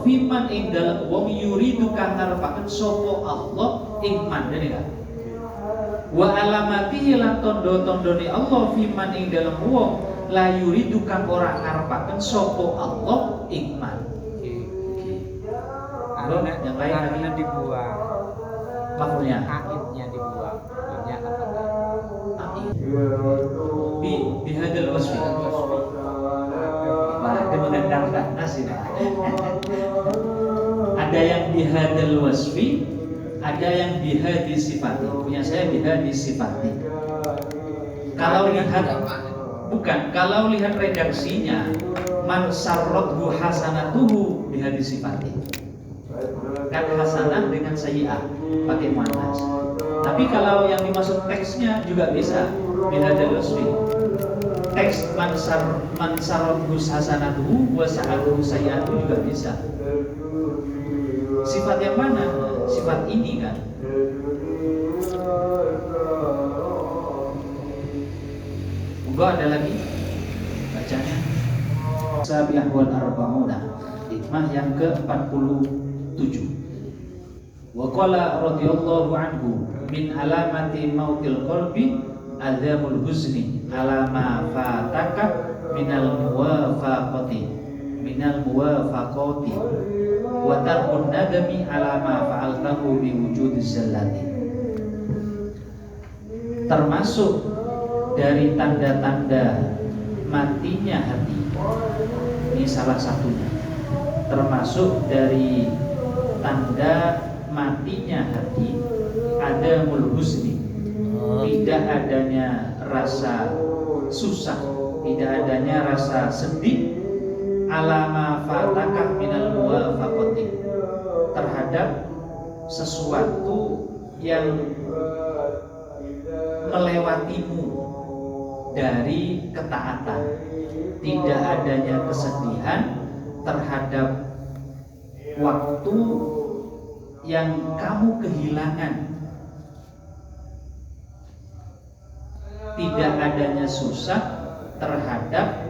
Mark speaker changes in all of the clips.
Speaker 1: Allah fiman ing dalem wong yuridu kang ngarepaken sapa Allah ing man dene kan. Wa alamatihi lan tondo-tondone Allah fiman ing dalem wong la yuridu kang ora ngarepaken sapa Allah ing man. Kalau yang lain
Speaker 2: akhirnya dibuang,
Speaker 1: maknanya
Speaker 2: akhirnya dibuang, punya apa?
Speaker 1: Bi hadal wasfi. Ada mengendangkan nasi. Ada yang bihadal wasfi, ada yang bihadi sifati. Punya saya bihadi sifati. Kalau lihat kalau lihat redaksinya man sarrathu hasanatuhu bihadi sifati. Kan hasanah dengan sayyi'ah pakai muannas. Tapi kalau yang dimaksud teksnya juga bisa bihadal wasfi. Teks man sarrathu hasanatuhu wa sa'atuhu sayyi'atuhu juga bisa. Sifat yang mana? Sifat ini kan. Enggak ada lagi bacanya. Sabi'ah wal arba'una. Hikmah yang ke-47. Wa qala radhiyallahu anhu min alamati mautil qalbi adzamul huzni ala ma fataka minal muwafaqati wa tarkun nadami ala ma fa'altahu bi wujudis zallati. Termasuk dari tanda-tanda matinya hati, ini salah satunya. Termasuk dari tanda matinya hati ada mulhuzni, tidak adanya rasa susah, tidak adanya rasa sedih, alama fataka minal muwafaqati, terhadap sesuatu yang melewatimu dari ketaatan. Tidak adanya kesedihan terhadap waktu yang kamu kehilangan. Tidak adanya susah terhadap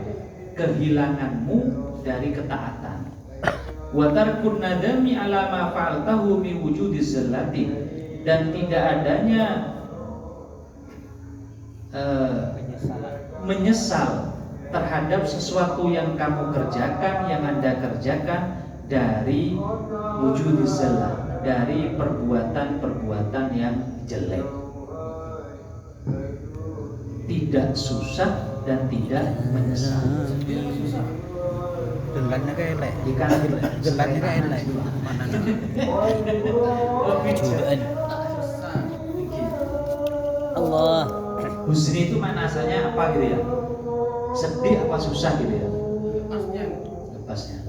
Speaker 1: kehilanganmu dari ketaatan. Wa tarkun nadami ala ma fa'altahu min wujudiz zallati, dan tidak adanya menyesal terhadap sesuatu yang kamu kerjakan, yang Anda kerjakan dari wujudiz zallah, dari perbuatan-perbuatan yang jelek. Tidak susah dan tidak menyesal.
Speaker 2: Jelannya kayak elek.
Speaker 1: Jelannya
Speaker 2: kayak elek. Mana nih? Allah.
Speaker 1: Husni itu mana asalnya apa gitu ya? Sedih apa susah gitu ya? Lepasnya.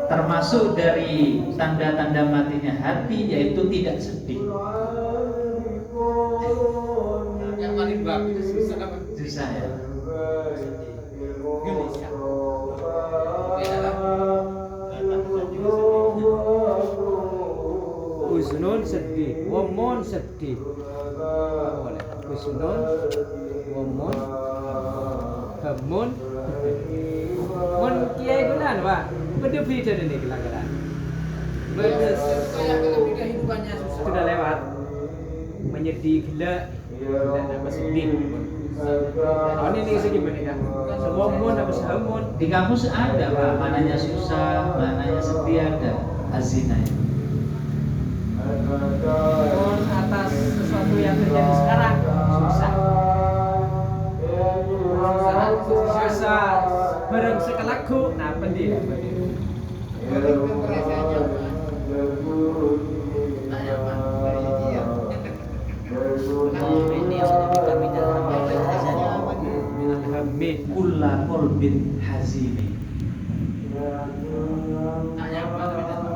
Speaker 1: Termasuk dari tanda-tanda matinya hati yaitu tidak sedih.
Speaker 3: Yang paling bagus itu susah apa?
Speaker 1: Susah ya.
Speaker 3: Gelisah.
Speaker 2: Husnun sedih, wamun sedih. Boleh. Husnun, wamun, hamun. Mun kiai gunan, Pak. Beda-beda ini kelakaran.
Speaker 3: Kayak kehidupannya susah.
Speaker 2: Sudah lewat. Menyedih, gila dan apa sedih. Oh ini segi berbeda. Semua mun apa hamun.
Speaker 1: Di kamus ada Pak, mananya susah, mananya sedih ada. Hazinanya.
Speaker 2: Mun atas sesuatu yang terjadi sekarang susah. Susah. Bareng sekelaku, nah penting.
Speaker 1: Kulla qalbin hazimi.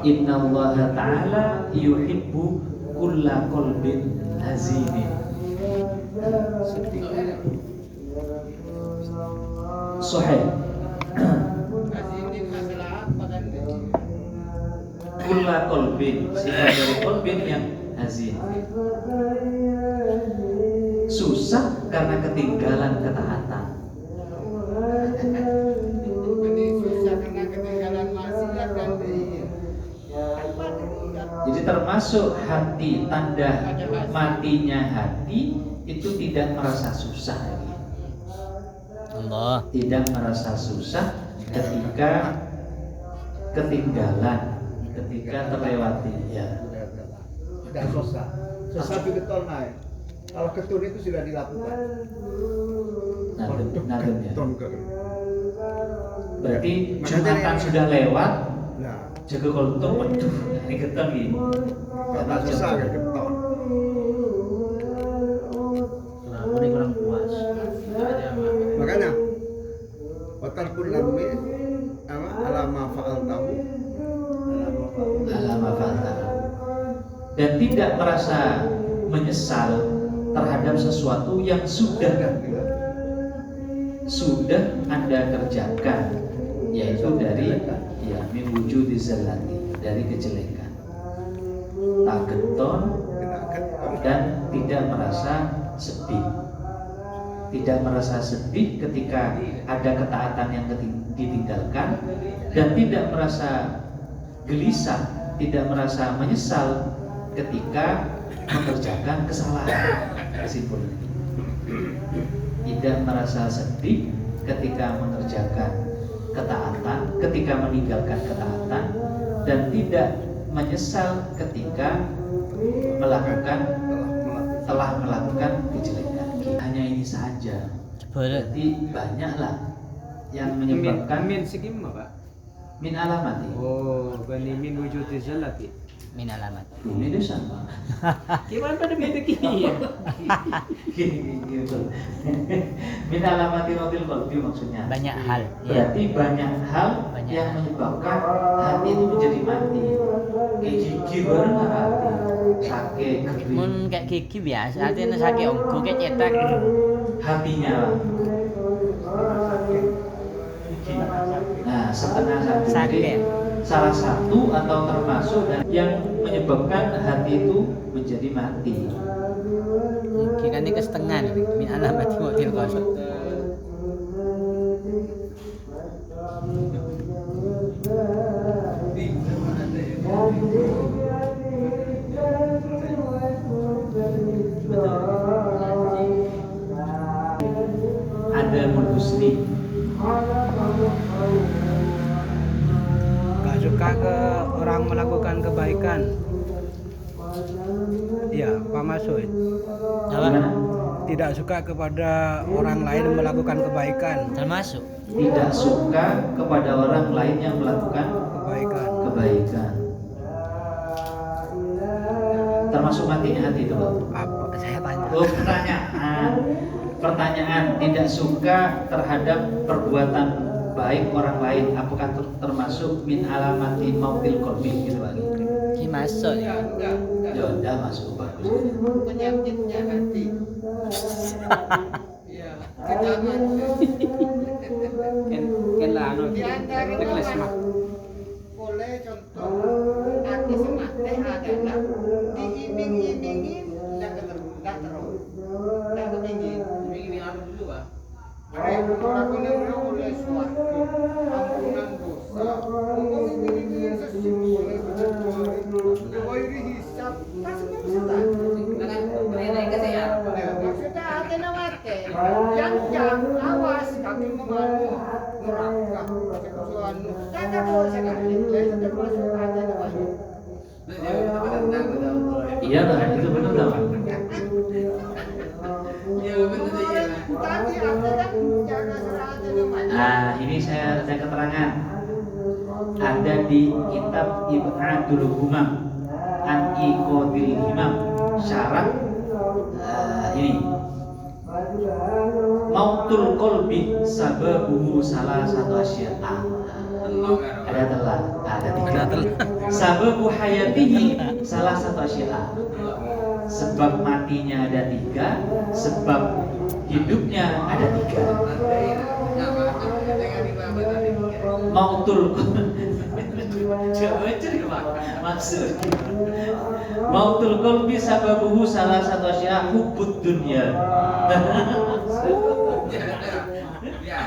Speaker 1: Inna Allah Ta'ala yuhibbu kulla qalbin hazimi. Sahih. Kulla qalbin, sifat dari qalbin yang hazin. Susah karena ketinggalan ketaatan.
Speaker 3: Ini susah karena ketinggalan maksiat dan
Speaker 1: termasuk hati, tanda matinya hati itu tidak merasa susah lagi.
Speaker 4: Allah.
Speaker 1: Tidak merasa susah ketika ketinggalan, ketika terlewati ya.
Speaker 5: Sudah susah. Sesapi getol naik. Kalau ketun itu sudah dilakukan.
Speaker 1: Nadem ya.
Speaker 5: Keton ke.
Speaker 1: Berarti
Speaker 5: Makanya
Speaker 1: Jumatan
Speaker 5: yang-
Speaker 1: sudah lewat,
Speaker 5: Nah,
Speaker 1: jaga kolong, waduh, ini keton gini.
Speaker 5: karena susah ke keton.
Speaker 2: Kenapa nih kurang puas?
Speaker 5: Makanya watarkul ladmi alama faal tahu
Speaker 1: Alama fa'alta. Dan tidak merasa menyesal terhadap sesuatu yang sudah Anda kerjakan, yaitu dari ya min wujudi zallati, dari kejelekan, tak geton dan tidak merasa sedih. Tidak merasa sedih ketika ada ketaatan yang ditinggalkan, dan tidak merasa gelisah, tidak merasa menyesal ketika mengerjakan kesalahan. Kesimpulan, tidak merasa sedih ketika mengerjakan ketaatan, ketika meninggalkan ketaatan, dan tidak menyesal ketika telah melakukan kejelekan. Hanya ini saja. Berarti banyaklah yang menyebabkan
Speaker 2: Min segim Pak.
Speaker 1: min alamati.
Speaker 2: Oh, bani min wujudi zallati.
Speaker 4: Min alamat.
Speaker 1: Ini dia sama.
Speaker 2: Gimana pada beda kini ya?
Speaker 1: Gitu. Min alamati rotil qalbi maksudnya.
Speaker 4: Banyak hal. Ya.
Speaker 1: Berarti banyak hal
Speaker 4: Banyak
Speaker 1: yang
Speaker 4: hal.
Speaker 1: menyebabkan hati itu menjadi mati. Kayak gigi bareng hati, sakit, kering.
Speaker 4: Mun kayak gigi biasa, artinya sakit ongko kayak cetak.
Speaker 1: Hatinya. Nah, setengah sakit.
Speaker 4: Sakit.
Speaker 1: Salah satu atau termasuk yang menyebabkan hati itu menjadi mati.
Speaker 4: Kira ini ke setengah nih. Min alamat mobil kosong.
Speaker 1: Ada husni.
Speaker 2: Gak suka ke orang melakukan kebaikan. Iya, Pak Masud.
Speaker 4: Apa?
Speaker 2: Tidak suka kepada orang lain melakukan kebaikan.
Speaker 4: Termasuk.
Speaker 1: Tidak suka kepada orang lain yang melakukan kebaikan. Termasuk matinya hati itu, Pak.
Speaker 2: Apa? Saya tanya.
Speaker 1: Oh, pertanyaan tidak suka terhadap perbuatan baik orang lain, apakah termasuk min alamati mautil qalbi gitu Pak?
Speaker 4: Ini masuk.
Speaker 1: Ya udah masuk, bagus.
Speaker 3: Penyakitnya hati. Iya, kita
Speaker 2: Kan lah anu.
Speaker 3: di antara
Speaker 2: Tekles mah.
Speaker 3: boleh contoh hati semate adalah diiming-imingi tidak terus tidak kepingin iming-iming apa dulu Pak? Aku nengok oleh suatu ampunan dosa, iming-iming sesuatu oleh berdoa hisap, maksudnya bisa maksudnya hati nawate yang awas kami mengadu neraka sesuatu kata doa sekali itu termasuk hati nawate.
Speaker 1: Iya lah, itu benar lah.
Speaker 3: Tadi aku kan jaga serata namanya.
Speaker 1: Nah, ini saya keterangan. Ada di kitab Ibadul Humam an Iqadil Himam syarah ini. Mautul qalbi sababuhu salah satu asya'a. Ada telah, ada tiga. Sababu hayatihi salah satu asya'a. Sebab matinya ada tiga, sebab hidupnya ada tiga. Mautul maksud mautul qalbi sababuhu salah satu asya'a hubbud dunya.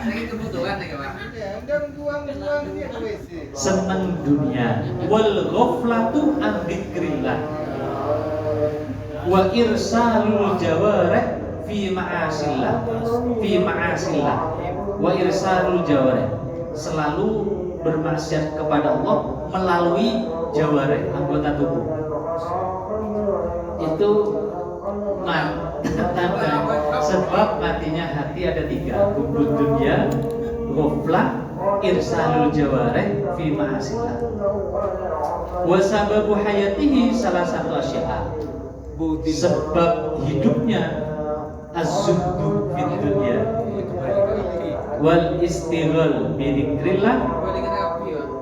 Speaker 3: Ya, udah buang-buang dia ke WC.
Speaker 1: seneng dunia, wal ghaflatu an dzikrillah, wa irsalul jawarih fi ma'asillah, wa irsalul jawarih, selalu bermaksiat kepada Allah melalui jawarih, anggota tubuh. Itu tanda sebab matinya hati ada 3, hubud dunia, ghaflah, irsalul jawarih fi ma'asillah. Wa sababu hayatihi salah satu asya'a, sebab hidupnya az-zuhdu fid dunya wal istighal bi dzikrillah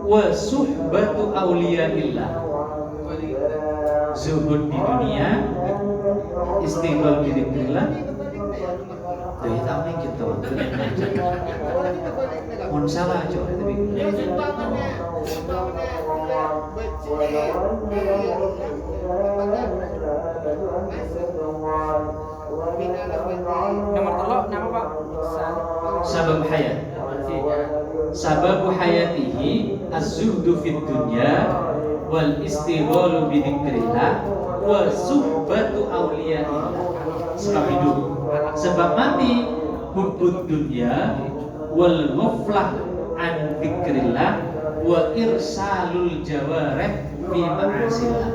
Speaker 1: wa suhbatu auliyaillah. Zuhud di dunia, istighal bi dzikrillah. Dari tahu gitu. Mohon salah aja tapi.
Speaker 2: Nomor telok nama Pak?
Speaker 1: Sabab hayat. Sababu hayatihi az-zuhdu fid dunya wal istighalu bi dzikrillah wa suhbatu auliyaillah. Sebab hidup, sebab mati hubbud dunya wal ghaflah an dzikrillah wa irsalul jawarih fi ma'asillah.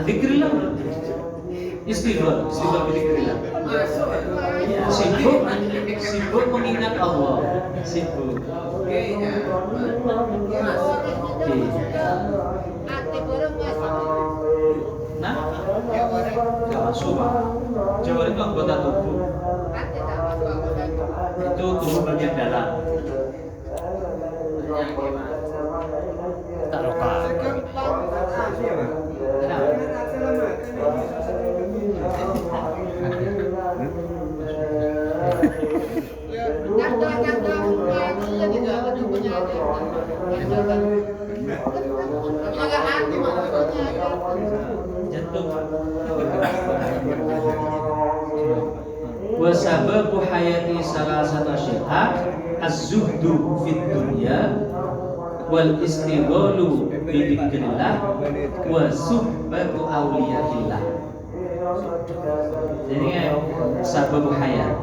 Speaker 1: Dzikrillah, istighfar dzikrillah. Ya, sibuk mengingat Allah, sibuk. Nah, gak masuk Pak. Jawarih itu anggota tubuh. Itu tubuh bagian dalam.
Speaker 4: Tak lokal.
Speaker 1: Jantung. Wa sababu hayati salah satu syi'a az-zuhdu fid dunya wal istighalu bi dzikrillah wa suhbatu auliyaillah. Jadi sababu hayat,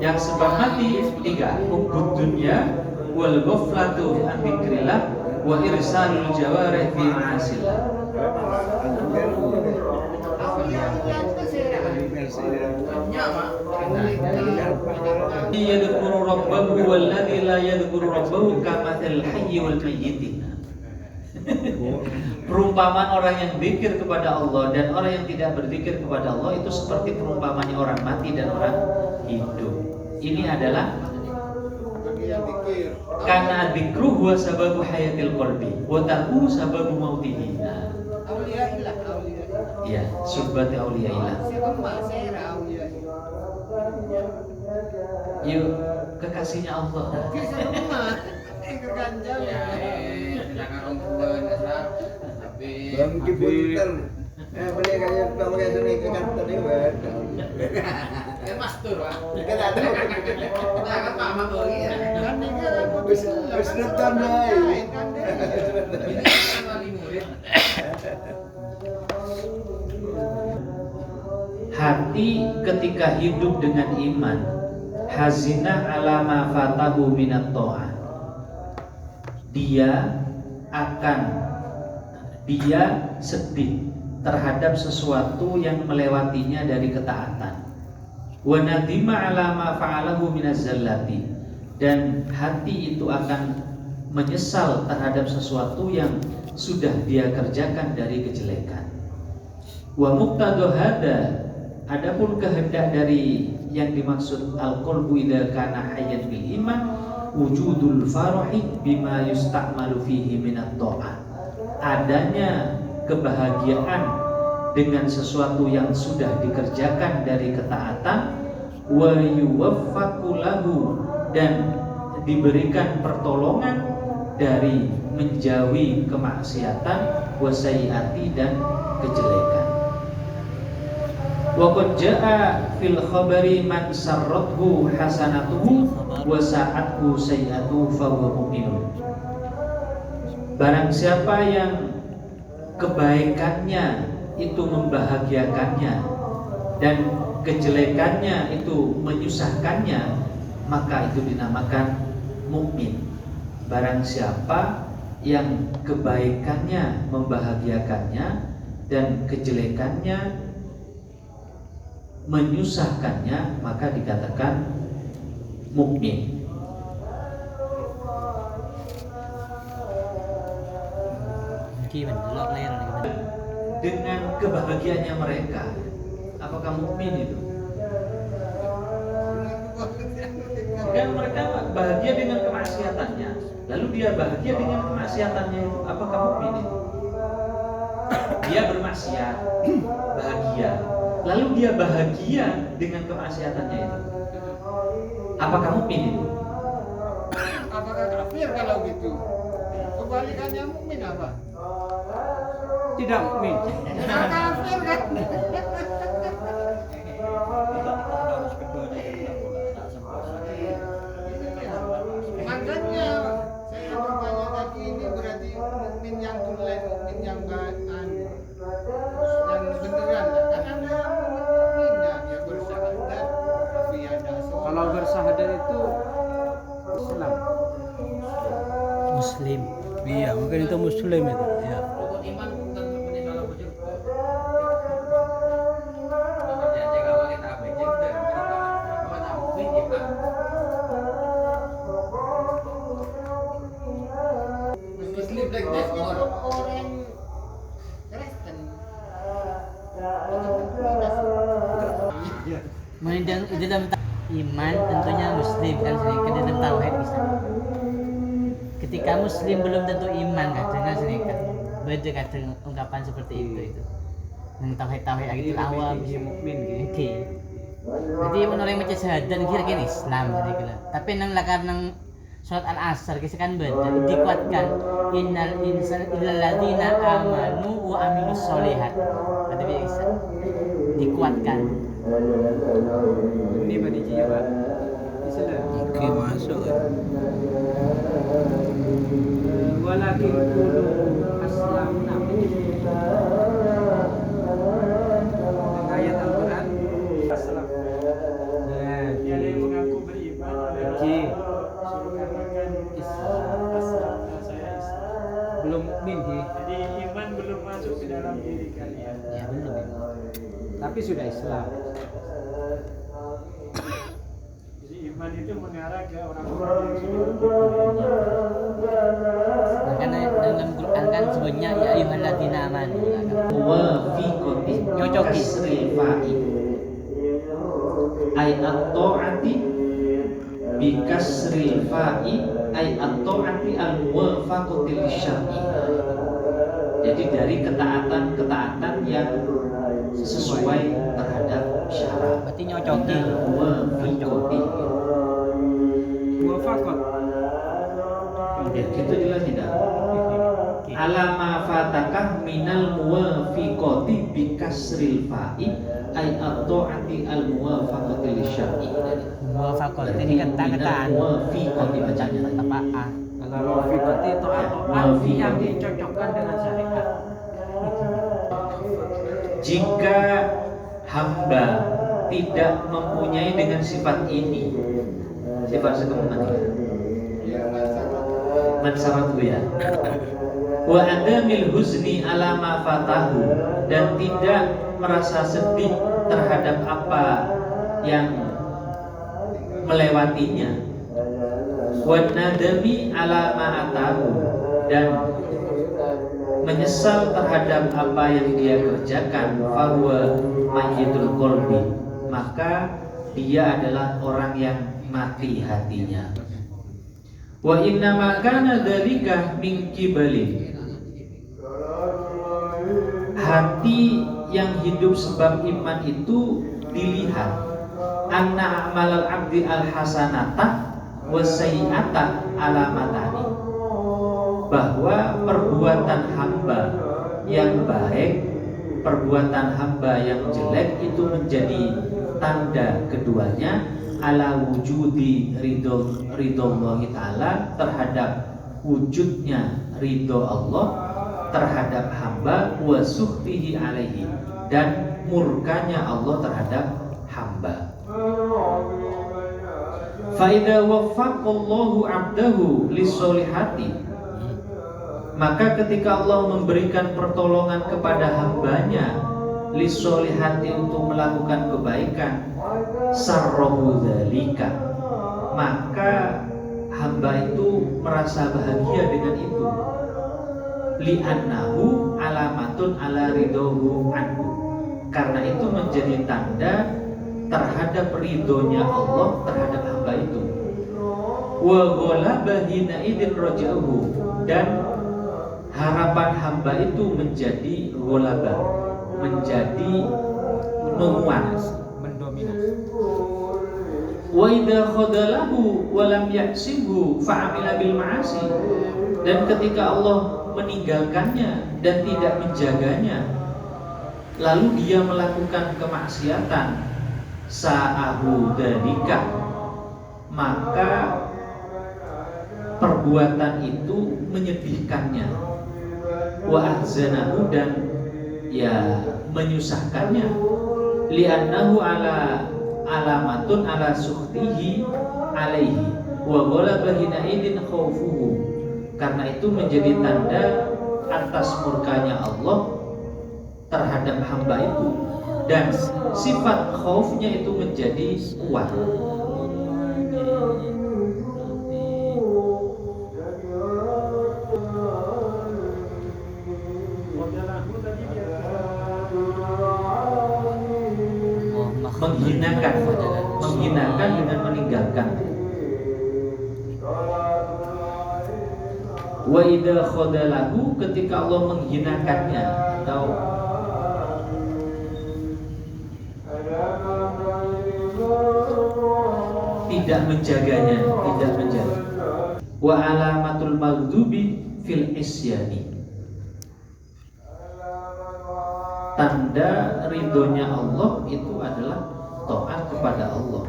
Speaker 1: yang sebab mati 3, hubbud dunya wal ghaflatu an dzikrillah wa irsalul jawarih fi ma'asillah. Yadhkuru rabbahu walladzi la yadhkuru rabbahu kamathal hayyi wal mayyit. Perumpamaan orang yang berzikir kepada Allah dan orang yang tidak berzikir kepada Allah itu seperti perumpamaan orang mati dan orang hidup. Ini adalah karena dzikru huwa sababu hayatil qalbi wa tarku sababu mautihi.
Speaker 3: Auliyaillah.
Speaker 1: Ya, suhbati auliyaillah. Yuk, kekasihnya Allah.
Speaker 5: Bang Kipunter. Boleh kaya pakai sini ke kantor ini buat.
Speaker 3: Mastur, Pak.
Speaker 5: Kan ada.
Speaker 3: Nah, kan Pak Mabori ya. Kan ini kan
Speaker 5: Wis nonton ae.
Speaker 1: Hati ketika hidup dengan iman, hazinah ala ma fatahu minat ta'ah. Dia sedih terhadap sesuatu yang melewatinya dari ketaatan. Wa nadima ala ma fa'alahu minaz zallati, dan hati itu akan menyesal terhadap sesuatu yang sudah dia kerjakan dari kejelekan. Wa muqtadu hada, adapun kehendak dari yang dimaksud al-qalbu idza kana hayyan bil iman wujudul farahi bima yusta'malu fihi minat ta'ah. Adanya kebahagiaan dengan sesuatu yang sudah dikerjakan dari ketaatan, wa yuwaffaqu lahu, dan diberikan pertolongan dari menjauhi kemaksiatan, wasaiati dan kejelekan. Wa qad jaa fil khabari man sarrathu hasanatuhu wa sa'athu sayi'atuhu fa huwa mu'minun. Barang siapa yang kebaikannya itu membahagiakannya dan kejelekannya itu menyusahkannya, maka itu dinamakan mukmin. Barang siapa yang kebaikannya membahagiakannya dan kejelekannya menyusahkannya, maka dikatakan mukmin. Dengan kebahagiaannya mereka, apakah mukmin itu? Kan mereka bahagia dengan kemaksiatannya, lalu dia bahagia dengan kemaksiatannya itu, apakah mukmin itu? Dia bermaksiat, bahagia, lalu dia bahagia dengan kemaksiatannya itu, apakah mukmin itu?
Speaker 3: Apakah kafir kalau gitu? Kebalikannya mukmin apa?
Speaker 2: Tidak mukmin.
Speaker 3: Ya, kafir kan? Makanya saya bertanya tadi, ini berarti mukmin yang tulen, mukmin yang yang beneran. Kan ada yang mukminnya dia bersyahadat, tapi ada sholat.
Speaker 2: Kalau bersyahadat itu Islam.
Speaker 4: Muslim.
Speaker 6: Iya, mungkin itu muslim itu. Ya.
Speaker 3: Muslim like this orang Kristen.
Speaker 4: Di dalam iman tentunya muslim kan, sedangkan di dalam tauhid bisa. Ketika muslim belum tentu iman kan, dengan sedangkan beda kadang ungkapan seperti itu. Yang tauhid gitu awam
Speaker 2: Dia mukmin gitu.
Speaker 4: oke. Jadi menurut yang macam syahadat kira-kira Islam gitu. Tapi nang lakar nang surat Al-Asr kisah kan beda dikuatkan innal insana illal ladzina amanu wa amilus sholihat. Ada bisa dikuatkan.
Speaker 2: Ini bagi jiwa Islam.
Speaker 6: Oke, masuk.
Speaker 2: Walakin qulu aslamna. Ayat Al-Quran Aslam. Dia yang mengaku beriman suruh katakan Islam. Saya Islam. Belum mukmin sih. Jadi iman belum masuk ke dalam diri kalian.
Speaker 4: Ya belum.
Speaker 2: Tapi sudah Islam. Jadi iman itu mengarah ke orang-orang yang sudah
Speaker 4: Karena dalam Quran kan sebutnya ya ayyuhalladzina amanu.
Speaker 1: Wa fi qoti
Speaker 4: Nyocoki.
Speaker 1: kasrifa'i ay at-ta'ati bi kasril fa'i ay at-ta'ati al-muwafaqati lisyar'i. Jadi dari ketaatan yang sesuai terhadap syarat.
Speaker 4: Berarti nyocoki.
Speaker 1: Wa fi qoti.
Speaker 2: muwafaqat.
Speaker 1: Ya, gitu jelas tidak? Alama fatakah minal muwafiqati bi kasril fa'i ay at-ta'ati al-muwafaqati lisyar'i.
Speaker 4: Muwafaqat ini kata-kataan.
Speaker 1: Muwafiqati bacanya.
Speaker 4: Tapaah.
Speaker 2: Kalau muwafaqat itu atau yang dicocokkan dengan syariat.
Speaker 1: Jika hamba tidak mempunyai dengan sifat ini, sifat sekemenangan, mansaratu ya, wa adamil huzni ala ma fatahu, dan tidak merasa sedih terhadap apa yang melewatinya, wa nadami ala ma atahu, dan menyesal terhadap apa yang dia kerjakan, fahuwa mayyitul qalbi, maka dia adalah orang yang mati hatinya. Wa inna ma kana dzalika min qibali, hati yang hidup sebab iman itu dilihat anna amalal abdi al hasanata wa sayyi'ata alamatani, bahwa perbuatan hamba yang baik, perbuatan hamba yang jelek itu menjadi tanda keduanya ala wujudi ridho ta'ala, terhadap wujudnya ridho Allah terhadap hamba, wa sukhtihi alaihi, dan murkanya Allah terhadap hamba. Fa idza waffaqallahu 'abdahu lis-solihati, maka ketika Allah memberikan pertolongan kepada hambanya lis-solihati, untuk melakukan kebaikan, sarrahu dzalika, maka hamba itu merasa bahagia dengan itu, li'annahu alamatun ala ridhohu anhu, karena itu menjadi tanda terhadap ridhonya Allah terhadap hamba itu. Wa ghalaba hinaidin raja'uhu, dan harapan hamba itu menjadi ghalaba, menjadi menguat,
Speaker 2: mendominasi.
Speaker 1: wa idza khadalahu wa lam yahsibhu fa'amila bil ma'asi, dan ketika Allah meninggalkannya dan tidak menjaganya, lalu dia melakukan kemaksiatan, sa'ahu dzalika, maka perbuatan itu menyedihkannya, wa ahzanahu, dan ya menyusahkannya, li'annahu alamatun ala sukhtihi alaihi wa ghalaba hinaidin khaufuhu, karena itu menjadi tanda atas murkanya Allah terhadap hamba itu, dan sifat khaufnya itu menjadi kuat. menghinakan dengan meninggalkan. Wa idza khadalahu, ketika Allah menghinakannya atau tidak menjaganya, tidak menjaga. Wa alamatul maghdubi fil isyani, tanda ridhonya Allah itu adalah taat kepada Allah.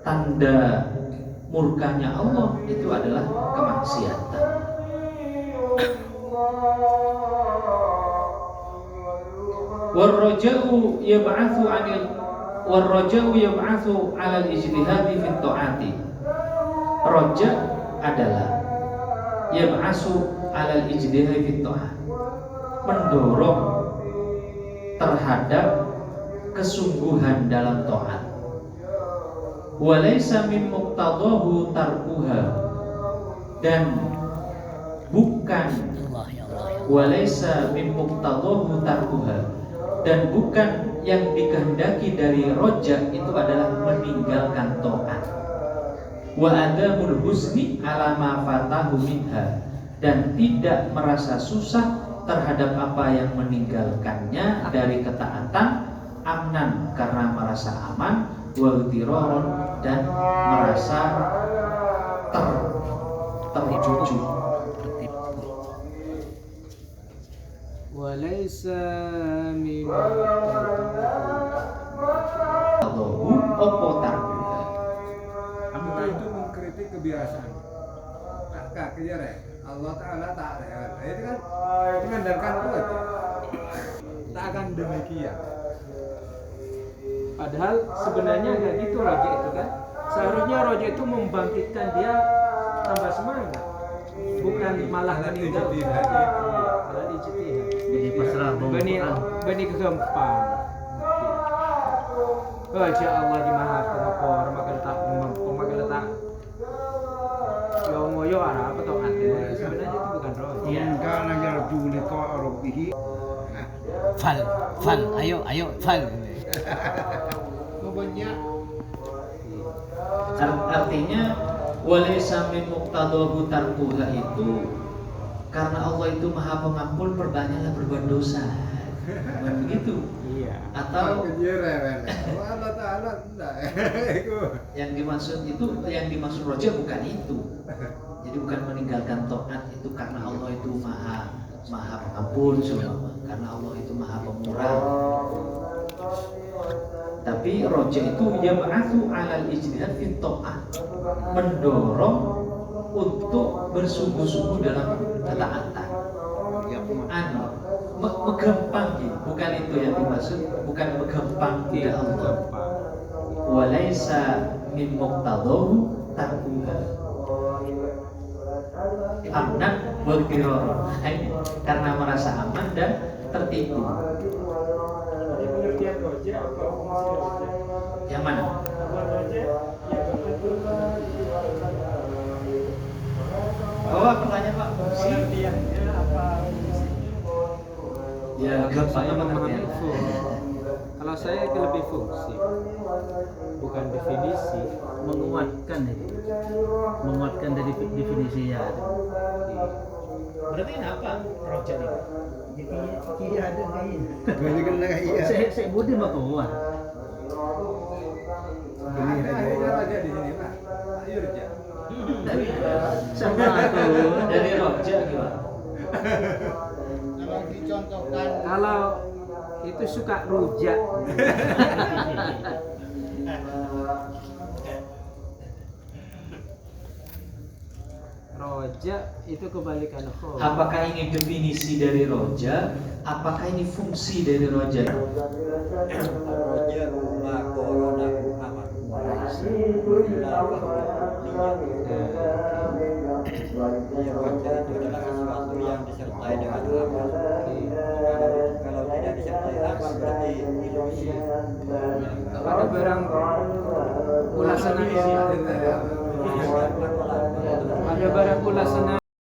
Speaker 1: Tanda murkanya Allah itu adalah kemaksiatan. Warraja'u yab'atsu 'alal ijtihadi fi ta'ati. Raja adalah yab'atsu 'alal ijtihadi fi ta'ati, mendorong terhadap kesungguhan dalam taat. Walaysa min muqtadahu tarkuha, dan bukan walaysa min muqtadahu tarkuha, dan bukan yang dikehendaki dari roja itu adalah meninggalkan taat. Wa adamul husni ala ma fatahu minha, dan tidak merasa susah terhadap apa yang meninggalkannya dari ketaatan, amnan karena merasa aman, wal-tirarun, dan merasa terjujur.
Speaker 2: Walaysa min
Speaker 1: Allahu opo tarbiha.
Speaker 5: Kita itu mengkritik kebiasaan. Kak kejar Allah Ta'ala tak ada. Itu kan mengandalkan Allah. Tak akan demikian.
Speaker 2: Padahal sebenarnya nggak gitu roja itu kan. Seharusnya roja itu membangkitkan dia tambah semangat, bukan malah meninggalkan. Malah ijtihad.
Speaker 4: Jadi pasrah
Speaker 2: Bani kegempang. Baca Allah di maha pengakur, maka letak yang ngoyo arah apa tau hati. Sebenarnya itu bukan roja.
Speaker 5: Karena yarju liqa rabbih.
Speaker 4: Fal, ayo, fal.
Speaker 5: Banyak.
Speaker 1: Artinya walaysa min muqtadahu tarkuha itu karena Allah itu maha pengampun, perbanyakanlah berbuat dosa. Bukan begitu?
Speaker 2: Iya.
Speaker 1: Atau
Speaker 5: Allah Ta'ala enggak.
Speaker 1: yang dimaksud roja bukan itu. Jadi bukan meninggalkan taat itu karena Allah itu maha pengampun semua, karena Allah itu maha pemurah. Tapi roja itu yab'atsu 'alal ijtihad fi ta'ah, mendorong untuk bersungguh-sungguh dalam ketaatan. Megempang gitu, bukan itu yang dimaksud, bukan megempang tidak Allah. Walaisa min muqtadahu tarkuha amnan wa ghirara, karena merasa aman dan tertipu.
Speaker 2: Ini pengertian roja apa fungsi roja?
Speaker 1: Yang mana?
Speaker 2: Apa roja? Ya betul.
Speaker 1: Oh, pertanyaan Pak, fungsi
Speaker 2: Pengertiannya apa fungsinya?
Speaker 1: ya gampangnya pengertian.
Speaker 6: Kalau saya ke lebih fungsi, bukan definisi, menguatkan itu, menguatkan dari definisi ya.
Speaker 1: Berarti apa roja ini?
Speaker 3: Iya ada lain.
Speaker 6: Saya budi mau keluar.
Speaker 5: Ada raja di sini Pak. Ayo raja.
Speaker 6: Sama aku.
Speaker 1: Dari roja gimana?
Speaker 3: Kalau dicontohkan
Speaker 6: Kalau itu suka rujak. Roja itu kebalikan khol.
Speaker 1: Apakah ini definisi dari roja? Apakah ini fungsi dari roja?
Speaker 7: Roja ma corona aman. Iya, roja itu adalah sesuatu yang disertai dengan amal. Kalau tidak disertai amal berarti ilusi.
Speaker 6: Ada barang ulasana ada barang ulasana